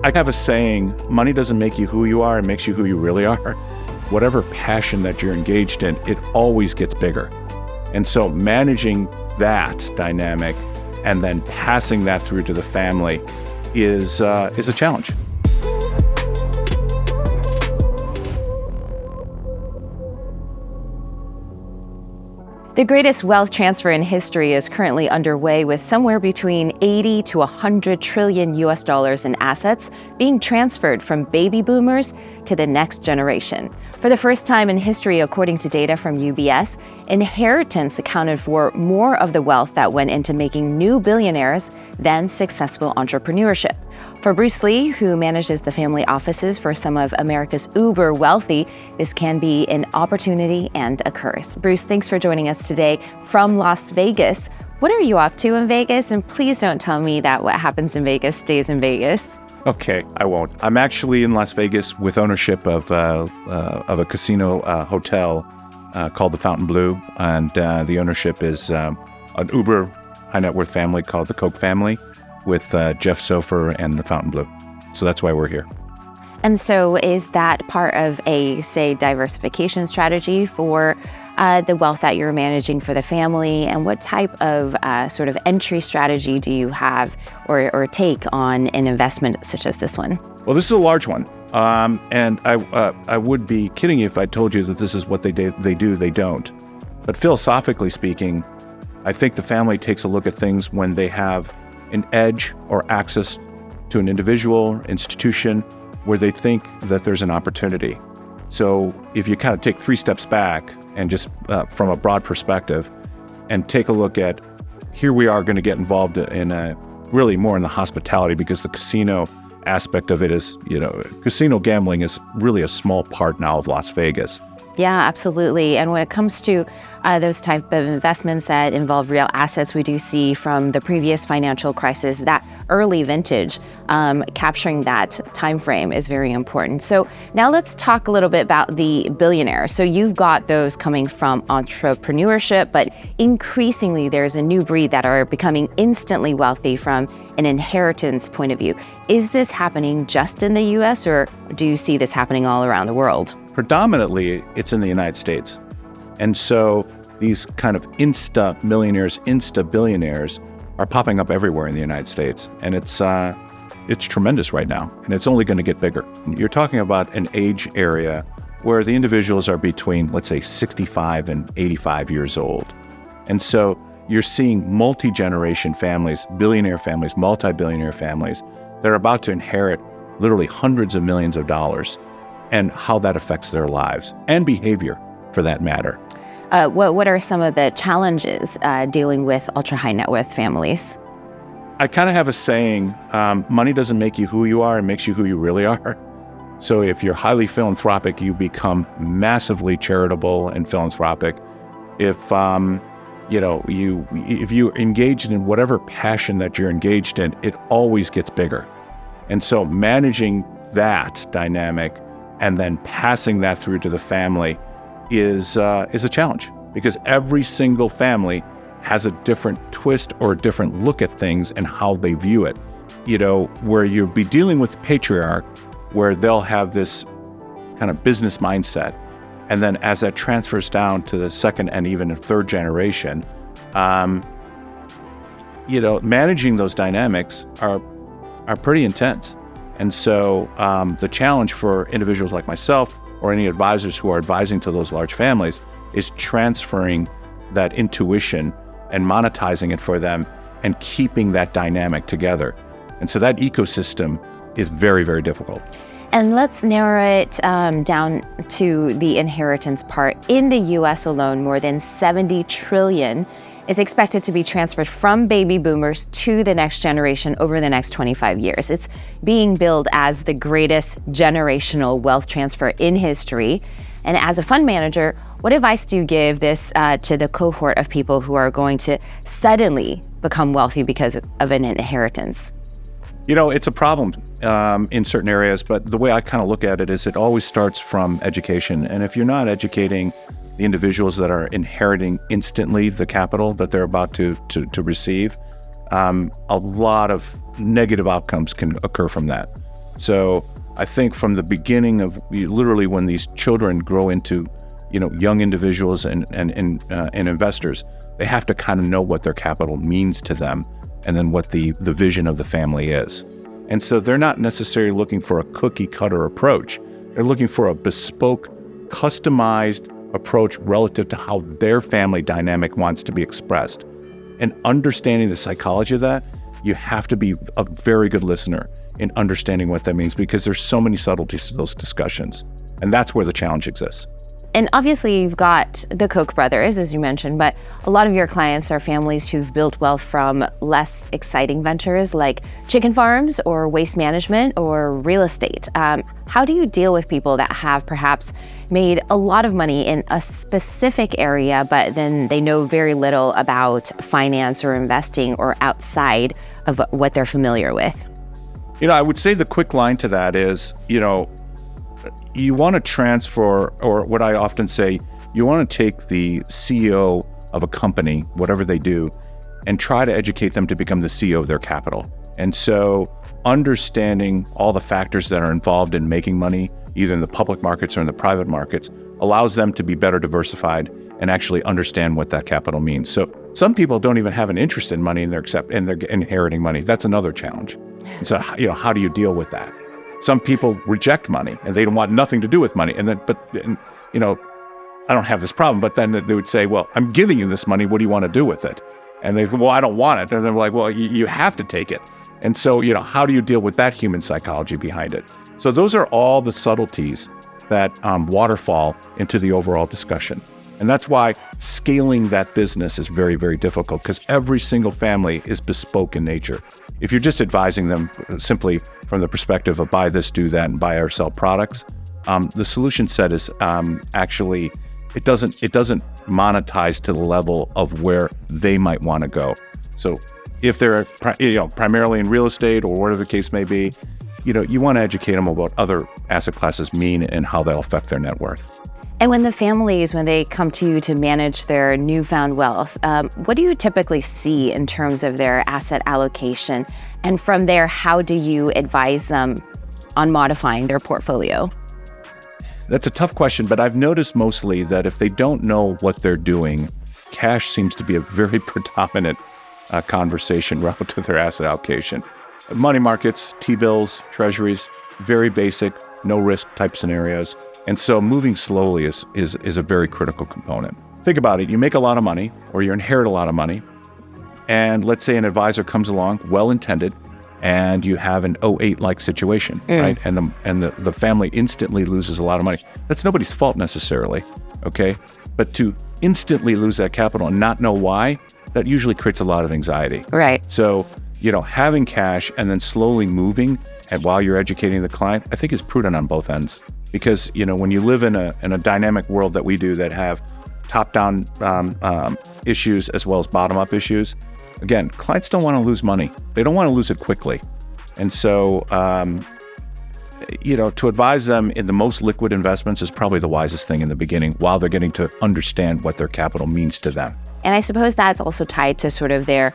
I have a saying, money doesn't make you who you are, it makes you who you really are. Whatever passion that you're engaged in, it always gets bigger. And so managing that dynamic and then passing that through to the family is a challenge. The greatest wealth transfer in history is currently underway, with somewhere between 80 to 100 trillion US dollars in assets being transferred from baby boomers to the next generation. For the first time in history, according to data from UBS, inheritance accounted for more of the wealth that went into making new billionaires than successful entrepreneurship. For Bruce Lee, who manages the family offices for some of America's uber wealthy, this can be an opportunity and a curse. Bruce, thanks for joining us today from Las Vegas. What are you up to in Vegas? And please don't tell me that what happens in Vegas stays in Vegas. Okay, I won't. I'm actually in Las Vegas with ownership of a casino hotel called the Fontainebleau, and the ownership is an uber high net worth family called the Koch family with Jeff Sofer and the Fontainebleau. So that's why we're here. And so is that part of a, say, diversification strategy for the wealth that you're managing for the family? And what type of sort of entry strategy do you have or take on an investment such as this one? Well, this is a large one. And I would be kidding you if I told you that this is what they do, they don't. But philosophically speaking, I think the family takes a look at things when they have an edge or access to an individual institution where they think that there's an opportunity. So if you kind of take 3 steps back and just from a broad perspective and take a look at, here we are going to get involved in really more in the hospitality, because the casino aspect of it is, casino gambling is really a small part now of Las Vegas. Yeah, absolutely. And when it comes to those type of investments that involve real assets, we do see from the previous financial crisis that early vintage, capturing that time frame is very important. So now let's talk a little bit about the billionaires. So you've got those coming from entrepreneurship, but increasingly there's a new breed that are becoming instantly wealthy from an inheritance point of view. Is this happening just in the US, or do you see this happening all around the world? Predominantly, it's in the United States. And so these kind of insta-millionaires, insta-billionaires are popping up everywhere in the United States. And it's tremendous right now, and it's only going to get bigger. You're talking about an age area where the individuals are between, let's say, 65 and 85 years old. And so you're seeing multi-generation families, billionaire families, multi-billionaire families that are about to inherit literally hundreds of millions of dollars, and how that affects their lives and behavior for that matter. What are some of the challenges dealing with ultra high net worth families? I kind of have a saying, money doesn't make you who you are, it makes you who you really are. So if you're highly philanthropic, you become massively charitable and philanthropic. If if you're engaged in whatever passion that you're engaged in, it always gets bigger. And so managing that dynamic and then passing that through to the family is a challenge, because every single family has a different twist or a different look at things and how they view it. Where you'll be dealing with the patriarch, where they'll have this kind of business mindset, and then as that transfers down to the second and even third generation, managing those dynamics are pretty intense. And so the challenge for individuals like myself or any advisors who are advising to those large families is transferring that intuition and monetizing it for them and keeping that dynamic together. And so that ecosystem is very, very difficult. And let's narrow it down to the inheritance part. In the US alone, more than 70 trillion is expected to be transferred from baby boomers to the next generation over the next 25 years. It's being billed as the greatest generational wealth transfer in history. And as a fund manager, what advice do you give this to the cohort of people who are going to suddenly become wealthy because of an inheritance? It's a problem in certain areas, but the way I kind of look at it is it always starts from education. And if you're not educating the individuals that are inheriting instantly the capital that they're about to receive, a lot of negative outcomes can occur from that. So I think from the beginning of literally when these children grow into, young individuals and investors, they have to kind of know what their capital means to them and then what the vision of the family is. And so they're not necessarily looking for a cookie cutter approach. They're looking for a bespoke, customized approach relative to how their family dynamic wants to be expressed. And understanding the psychology of that, you have to be a very good listener in understanding what that means, because there's so many subtleties to those discussions. And that's where the challenge exists. And obviously you've got the Koch brothers, as you mentioned, but a lot of your clients are families who've built wealth from less exciting ventures like chicken farms or waste management or real estate. How do you deal with people that have perhaps made a lot of money in a specific area, but then they know very little about finance or investing or outside of what they're familiar with? I would say the quick line to that is, you want to transfer, or what I often say, you want to take the CEO of a company, whatever they do, and try to educate them to become the CEO of their capital. And so understanding all the factors that are involved in making money, either in the public markets or in the private markets, allows them to be better diversified and actually understand what that capital means. So some people don't even have an interest in money and they're inheriting money. That's another challenge. So, how do you deal with that? Some people reject money and they don't want nothing to do with money. I don't have this problem, but then they would say, well, I'm giving you this money. What do you want to do with it? And they say, well, I don't want it. And they're like, well, you have to take it. And so, how do you deal with that human psychology behind it? So those are all the subtleties that waterfall into the overall discussion. And that's why scaling that business is very, very difficult, because every single family is bespoke in nature. If you're just advising them simply from the perspective of buy this, do that, and buy or sell products, the solution set is actually, it doesn't monetize to the level of where they might want to go. So if they're primarily in real estate or whatever the case may be, you want to educate them about other asset classes mean and how they'll affect their net worth. And when the families, when they come to you to manage their newfound wealth, what do you typically see in terms of their asset allocation? And from there, how do you advise them on modifying their portfolio? That's a tough question, but I've noticed mostly that if they don't know what they're doing, cash seems to be a very predominant conversation relative to their asset allocation. Money markets, T-bills, treasuries, very basic, no risk type scenarios. And so moving slowly is a very critical component. Think about it. You make a lot of money or you inherit a lot of money. And let's say an advisor comes along, well-intended, and you have an 2008-like situation, right? And the family instantly loses a lot of money. That's nobody's fault necessarily, okay? But to instantly lose that capital and not know why, that usually creates a lot of anxiety. Right. So, having cash and then slowly moving and while you're educating the client, I think is prudent on both ends. Because, when you live in a dynamic world that we do that have top-down issues as well as bottom-up issues, again, clients don't want to lose money. They don't want to lose it quickly. And so, to advise them in the most liquid investments is probably the wisest thing in the beginning while they're getting to understand what their capital means to them. And I suppose that's also tied to sort of their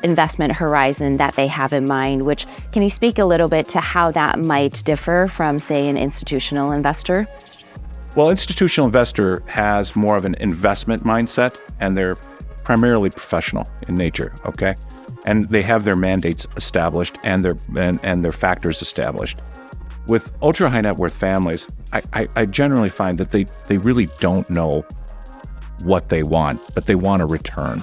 investment horizon that they have in mind, which can you speak a little bit to how that might differ from, say, an institutional investor? Well, institutional investor has more of an investment mindset, and they're primarily professional in nature, okay? And they have their mandates established and their factors established. With ultra high net worth families, I generally find that they really don't know what they want, but they want a return.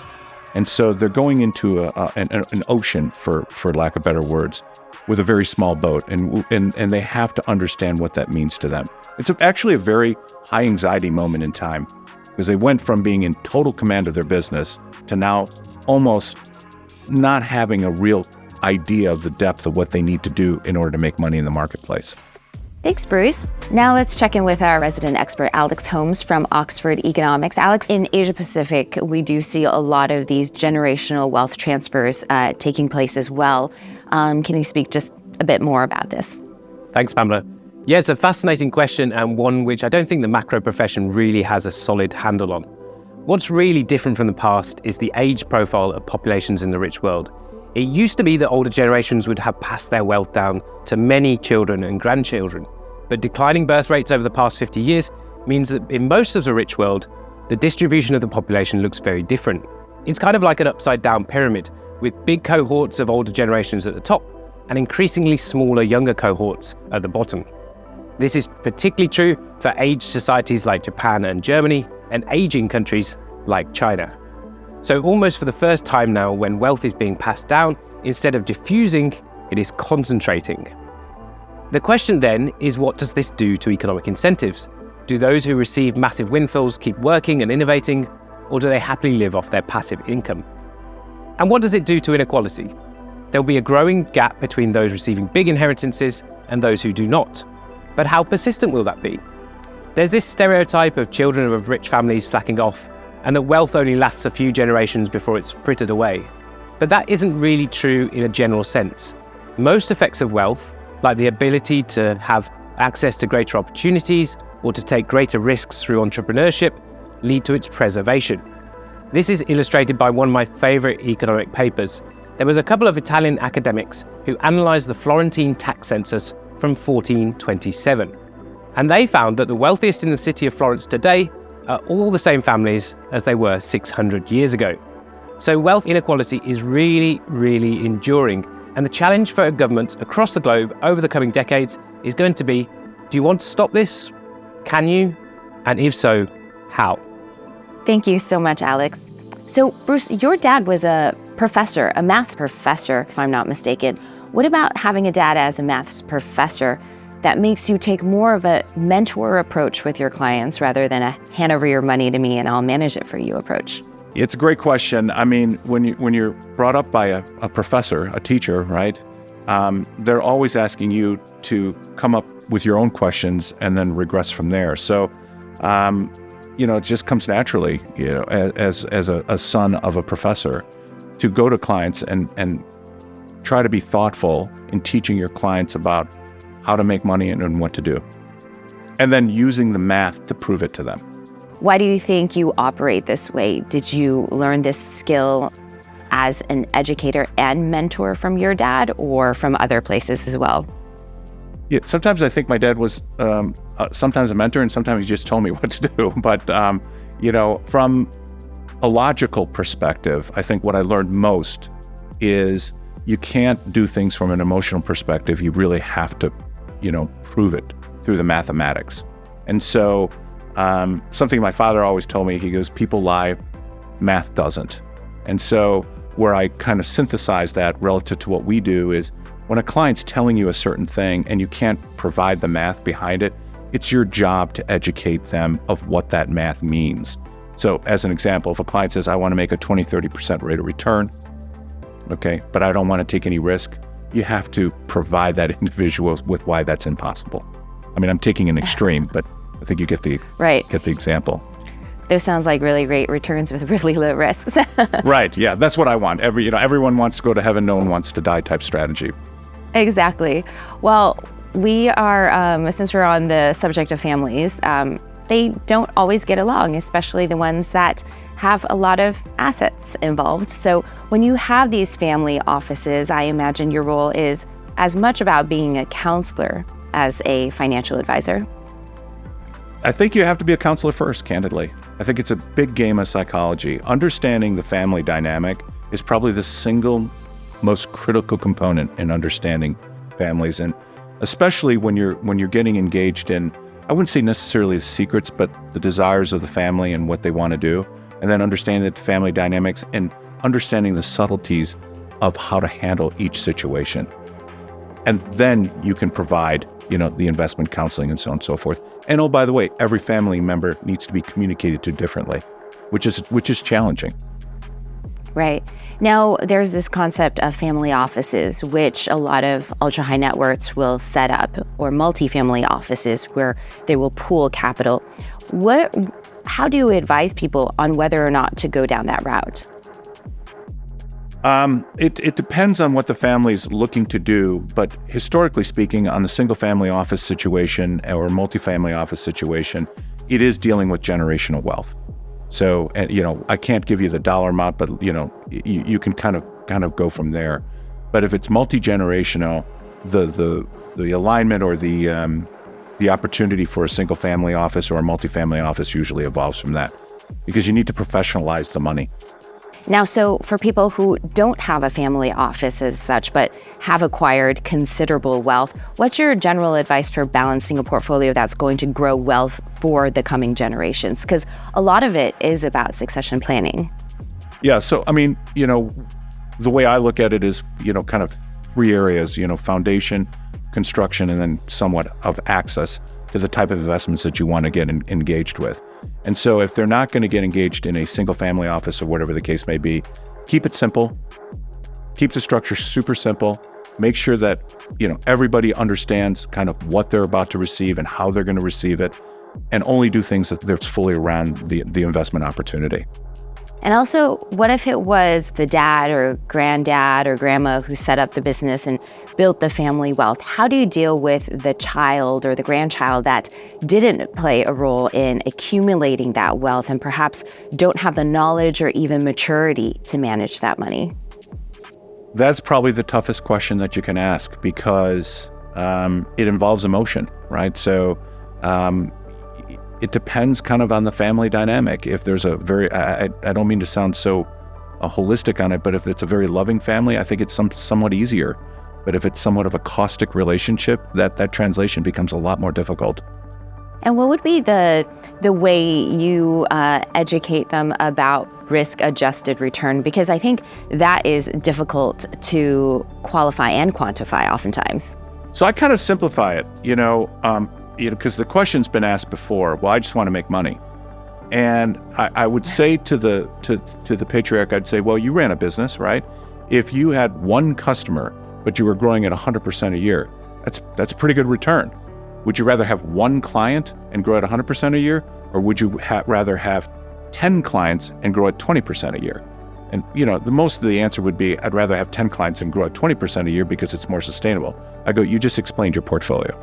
And so they're going into an ocean, for lack of better words, with a very small boat, and they have to understand what that means to them. It's actually a very high anxiety moment in time, because they went from being in total command of their business to now almost not having a real idea of the depth of what they need to do in order to make money in the marketplace. Thanks, Bruce. Now let's check in with our resident expert, Alex Holmes from Oxford Economics. Alex, in Asia Pacific, we do see a lot of these generational wealth transfers taking place as well. Can you speak just a bit more about this? Thanks, Pamela. Yeah, it's a fascinating question, and one which I don't think the macro profession really has a solid handle on. What's really different from the past is the age profile of populations in the rich world. It used to be that older generations would have passed their wealth down to many children and grandchildren, but declining birth rates over the past 50 years means that in most of the rich world, the distribution of the population looks very different. It's kind of like an upside-down pyramid, with big cohorts of older generations at the top and increasingly smaller younger cohorts at the bottom. This is particularly true for aged societies like Japan and Germany, and aging countries like China. So almost for the first time now, when wealth is being passed down, instead of diffusing, it is concentrating. The question then is, what does this do to economic incentives? Do those who receive massive windfalls keep working and innovating, or do they happily live off their passive income? And what does it do to inequality? There'll be a growing gap between those receiving big inheritances and those who do not. But how persistent will that be? There's this stereotype of children of rich families slacking off, and that wealth only lasts a few generations before it's frittered away. But that isn't really true in a general sense. Most effects of wealth, like the ability to have access to greater opportunities or to take greater risks through entrepreneurship, lead to its preservation. This is illustrated by one of my favorite economic papers. There was a couple of Italian academics who analyzed the Florentine tax census from 1427. And they found that the wealthiest in the city of Florence today are all the same families as they were 600 years ago. So wealth inequality is really, really enduring. And the challenge for governments across the globe over the coming decades is going to be, do you want to stop this? Can you? And if so, how? Thank you so much, Alex. So, Bruce, your dad was a professor, a math professor, if I'm not mistaken. What about having a dad as a maths professor that makes you take more of a mentor approach with your clients rather than a hand over your money to me and I'll manage it for you approach? It's a great question. I mean, when you're brought up by a professor, a teacher, right? They're always asking you to come up with your own questions and then regress from there. So, it just comes naturally, as a son of a professor, to go to clients and try to be thoughtful in teaching your clients about how to make money and what to do, and then using the math to prove it to them. Why do you think you operate this way? Did you learn this skill as an educator and mentor from your dad or from other places as well? Yeah, sometimes I think my dad was sometimes a mentor and sometimes he just told me what to do. But, from a logical perspective, I think what I learned most is you can't do things from an emotional perspective. You really have to, prove it through the mathematics. And so something my father always told me, he goes, people lie, math doesn't. And so where I kind of synthesize that relative to what we do is when a client's telling you a certain thing and you can't provide the math behind it, it's your job to educate them of what that math means. So as an example, if a client says, I want to make a 20, 30% rate of return, okay, but I don't want to take any risk, you have to provide that individual with why that's impossible. I mean, I'm taking an extreme, but I think you get the example. Those sounds like really great returns with really low risks. Right, yeah, that's what I want. Everyone wants to go to heaven, no one wants to die type strategy. Exactly. Well, we are, since we're on the subject of families, they don't always get along, especially the ones that have a lot of assets involved. So when you have these family offices, I imagine your role is as much about being a counselor as a financial advisor. I think you have to be a counselor first, candidly. I think it's a big game of psychology. Understanding the family dynamic is probably the single most critical component in understanding families, and especially when you're getting engaged in, I wouldn't say necessarily the secrets, but the desires of the family and what they want to do, and then understanding the family dynamics and understanding the subtleties of how to handle each situation. And then you can provide, the investment counseling and so on and so forth. And oh, by the way, every family member needs to be communicated to differently, which is challenging. Right. Now, there's this concept of family offices, which a lot of ultra high net worths will set up, or multifamily offices where they will pool capital. How do you advise people on whether or not to go down that route? It depends on what the family's looking to do, but historically speaking, on the single family office situation or multifamily office situation, it is dealing with generational wealth. So, and I can't give you the dollar amount, but you can kind of go from there. But if it's multi-generational, the alignment or the opportunity for a single family office or a multifamily office usually evolves from that, because you need to professionalize the money. Now, so for people who don't have a family office as such, but have acquired considerable wealth, what's your general advice for balancing a portfolio that's going to grow wealth for the coming generations? Because a lot of it is about succession planning. Yeah, so the way I look at it is, kind of three areas, foundation, construction, and then somewhat of access to the type of investments that you want to get engaged with. And so if they're not going to get engaged in a single family office or whatever the case may be, keep it simple, keep the structure super simple, make sure that, everybody understands kind of what they're about to receive and how they're going to receive it, and only do things that's fully around the investment opportunity. And also, what if it was the dad or granddad or grandma who set up the business and built the family wealth? How do you deal with the child or the grandchild that didn't play a role in accumulating that wealth and perhaps don't have the knowledge or even maturity to manage that money? That's probably the toughest question that you can ask, because it involves emotion, right? So it depends kind of on the family dynamic. If there's a very, I don't mean to sound so holistic on it, but if it's a very loving family, I think it's somewhat easier. But if it's somewhat of a caustic relationship, that translation becomes a lot more difficult. And what would be the way you educate them about risk-adjusted return? Because I think that is difficult to qualify and quantify oftentimes. So I kind of simplify it, because the question's been asked before. Well, I just want to make money, and I would say to the patriarch, I'd say, well, you ran a business, right? If you had one customer, but you were growing at 100% a year, that's a pretty good return. Would you rather have one client and grow at 100% a year, or would you rather have 10 clients and grow at 20% a year? And the most of the answer would be, I'd rather have 10 clients and grow at 20% a year because it's more sustainable. I go, you just explained your portfolio.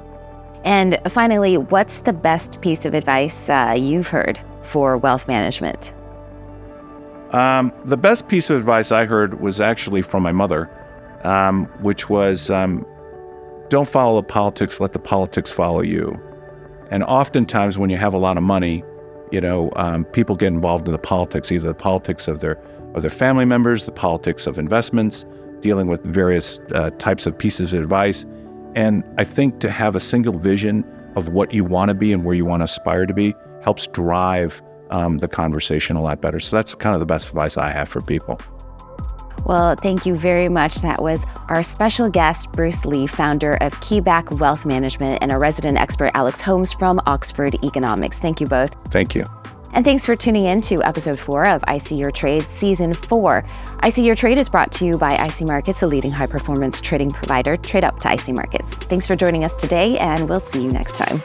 And finally, what's the best piece of advice you've heard for wealth management? The best piece of advice I heard was actually from my mother, which was, don't follow the politics, let the politics follow you. And oftentimes when you have a lot of money, people get involved in the politics, either the politics of their family members, the politics of investments, dealing with various types of pieces of advice. And I think to have a single vision of what you want to be and where you want to aspire to be helps drive the conversation a lot better. So that's kind of the best advice I have for people. Well, thank you very much. That was our special guest, Bruce Lee, founder of Keebeck Wealth Management, and our resident expert, Alex Holmes from Oxford Economics. Thank you both. Thank you. And thanks for tuning in to episode 4 of I See Your Trade, season 4. I See Your Trade is brought to you by IC Markets, a leading high-performance trading provider. Trade up to IC Markets. Thanks for joining us today, and we'll see you next time.